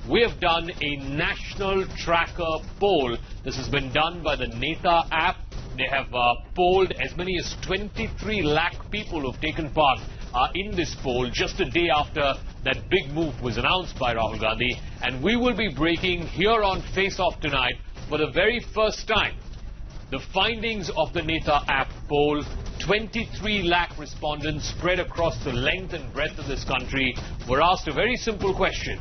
we have done a national tracker poll. This has been done by the Neta app. They have polled as many as 23 lakh people who have taken part in this poll just a day after that big move was announced by Rahul Gandhi. And we will be breaking here on Face Off tonight for the very first time the findings of the Neta app poll. 23 lakh respondents spread across the length and breadth of this country were asked a very simple question.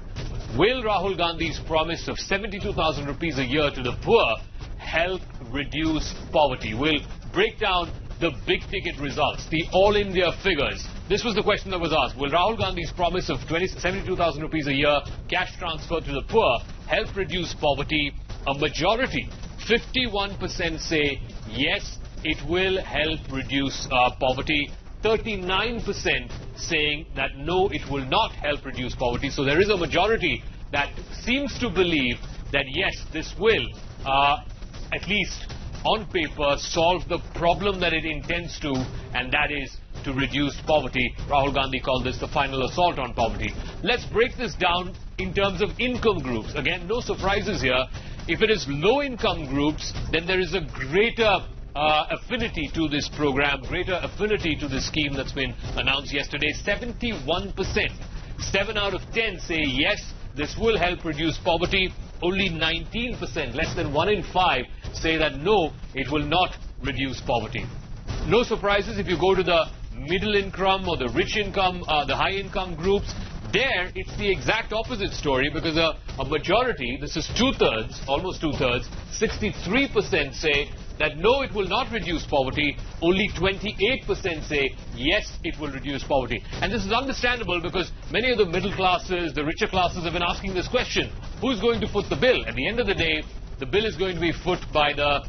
Will Rahul Gandhi's promise of 72,000 rupees a year to the poor help reduce poverty? We'll break down the big ticket results, the all India figures. This was the question that was asked. Will Rahul Gandhi's promise of 72,000 rupees a year cash transfer to the poor help reduce poverty? A majority, 51% say yes, it will help reduce poverty. 39% saying that no, it will not help reduce poverty. So there is a majority that seems to believe that yes, this will, at least on paper, solve the problem that it intends to, and that is to reduce poverty. Rahul Gandhi called this the final assault on poverty. Let's break this down in terms of income groups. Again, no surprises here. If it is low-income groups, then there is a greater affinity to this program, greater affinity to this scheme that's been announced yesterday. 71%, 7 out of 10 say yes, this will help reduce poverty. Only 19%, less than 1 in 5, say that no, it will not reduce poverty. No surprises if you go to the middle income or the rich income, the high income groups. There, it's the exact opposite story, because a majority, this is two-thirds, almost two-thirds, 63% say that no, it will not reduce poverty. Only 28% say yes, it will reduce poverty. And this is understandable because many of the middle classes, the richer classes have been asking this question. Who's going to foot the bill? At the end of the day, the bill is going to be foot by the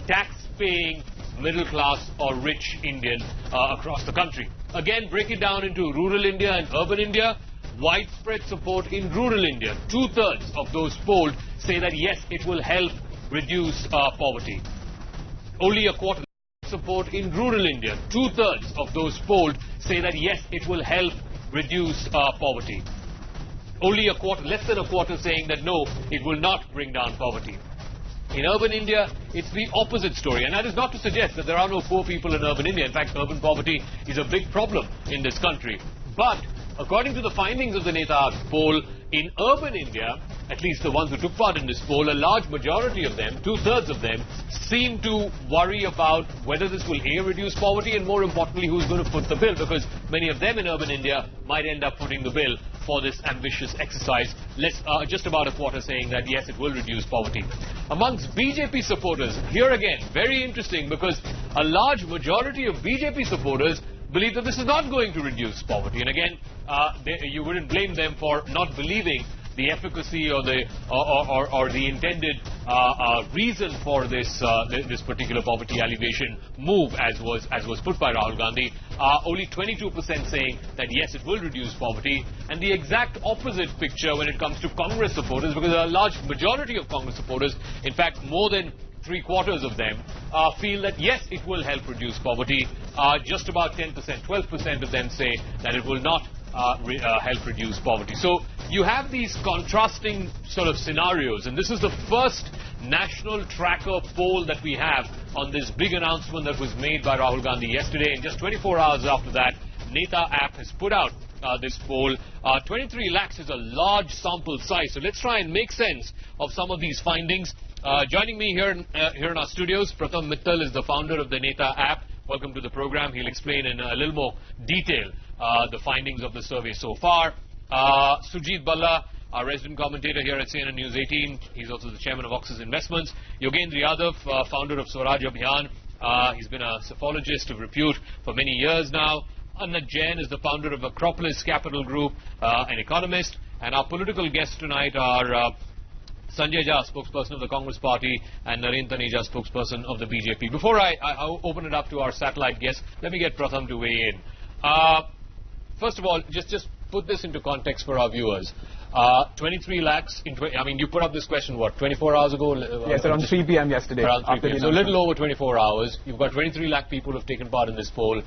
tax-paying middle class or rich Indian across the country. Again, break it down into rural India and urban India. Widespread support in rural India. Two-thirds of those polled say that yes, it will help reduce poverty. Only a quarter support in rural India. Two-thirds of those polled say that yes, it will help reduce poverty. Only a quarter, less than a quarter, saying that no, it will not bring down poverty. In urban India, it's the opposite story. And that is not to suggest that there are no poor people in urban India. In fact, urban poverty is a big problem in this country. But according to the findings of the Neta poll, in urban India, at least the ones who took part in this poll, a large majority of them, two-thirds of them, seem to worry about whether this will A, reduce poverty, and more importantly, who's going to foot the bill, because many of them in urban India might end up footing the bill for this ambitious exercise. Just about a quarter saying that yes, it will reduce poverty. Amongst BJP supporters, here again, very interesting, because a large majority of BJP supporters believe that this is not going to reduce poverty. And again, you wouldn't blame them for not believing the efficacy or the intended reason for this particular poverty alleviation move, as was put by Rahul Gandhi. Only 22% saying that yes, it will reduce poverty, and the exact opposite picture when it comes to Congress supporters, because a large majority of Congress supporters, in fact more than 3/4 of them, feel that yes, it will help reduce poverty. Just about 10%, 12% of them say that it will not help reduce poverty. So you have these contrasting sort of scenarios, and this is the first national tracker poll that we have on this big announcement that was made by Rahul Gandhi yesterday. And just 24 hours after that, Neta app has put out this poll. 23 lakhs is a large sample size, so let's try and make sense of some of these findings. Joining me here in our studios, Pratham Mittal is the founder of the Neta app. Welcome to the program. He'll explain in a little more detail the findings of the survey so far. Sujit Balla, our resident commentator here at CNNNews18. He's also the chairman of Oxys Investments. Yogendra Yadav, founder of Swaraj Abhiyan. He's been a psephologist of repute for many years now. Anna Jain is the founder of Acropolis Capital Group, an economist. And our political guests tonight are Sanjay Jha, spokesperson of the Congress Party, and Naren Taneja, spokesperson of the BJP. Before I open it up to our satellite guests, let me get Pratham to weigh in. First of all, just put this into context for our viewers. 23 lakhs, I mean, you put up this question, what, 24 hours ago? Yes, around 3 p.m. yesterday. Around 3 p.m. So a little over 24 hours. You've got 23 lakh people who have taken part in this poll.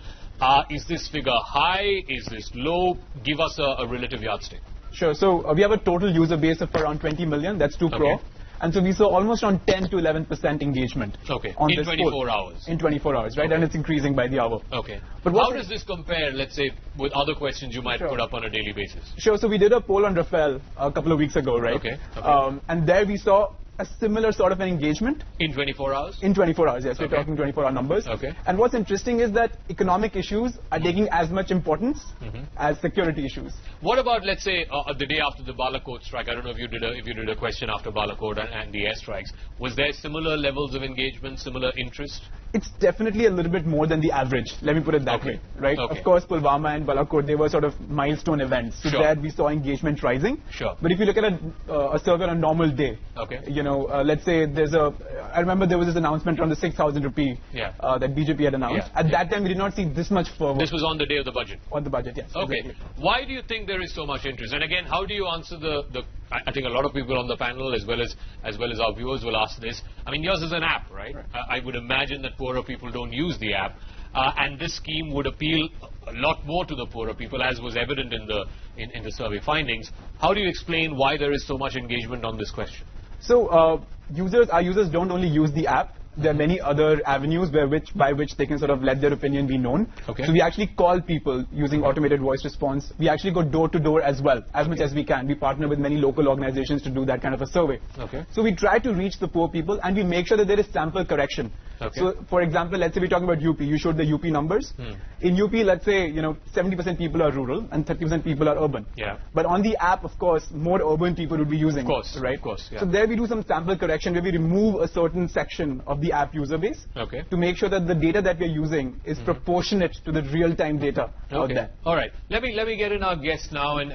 Is this figure high? Is this low? Give us a relative yardstick. Sure. So we have a total user base of around 20 million. That's 2 crore. And so we saw almost around 10 to 11% engagement. On in 24 hours. In 24 hours, right? And it's increasing by the hour. But how does this compare, let's say, with other questions you might put up on a daily basis? Sure. So we did a poll on Rafale a couple of weeks ago, right? And there we saw a similar sort of an engagement. In 24 hours? In 24 hours, yes. We're talking 24-hour numbers. And what's interesting is that economic issues are taking as much importance as security issues. What about, let's say, the day after the Balakot strike? I don't know if you did a question after Balakot and the airstrikes. Was there similar levels of engagement, similar interest? It's definitely a little bit more than the average. Let me put it that way, right? Of course, Pulwama and Balakot, they were sort of milestone events. So there we saw engagement rising. But if you look at a survey on a normal day, you know, let's say there's I remember there was this announcement around the 6,000 rupee that BJP had announced. At that time, we did not see this much fervor. This was on the day of the budget? On the budget, yes. Exactly. Why do you think there is so much interest? And again, how do you answer I think a lot of people on the panel, as well as our viewers, will ask this. I mean, yours is an app, right? I would imagine that poorer people don't use the app. And this scheme would appeal a lot more to the poorer people, as was evident in the survey findings. How do you explain why there is so much engagement on this question? So our users don't only use the app. There are many other avenues by which they can sort of let their opinion be known. So we actually call people using automated voice response. We actually go door to door as well, as much as we can. We partner with many local organizations to do that kind of a survey. So we try to reach the poor people, and we make sure that there is sample correction. So for example, let's say we're talking about UP. You showed the UP numbers. In UP, let's say 70% people are rural and 30% people are urban. But on the app, of course, more urban people would be using it, right? So there we do some sample correction where we remove a certain section of the app user base to make sure that the data that we're using is proportionate to the real-time data out there. All right. Let me get in our guest now and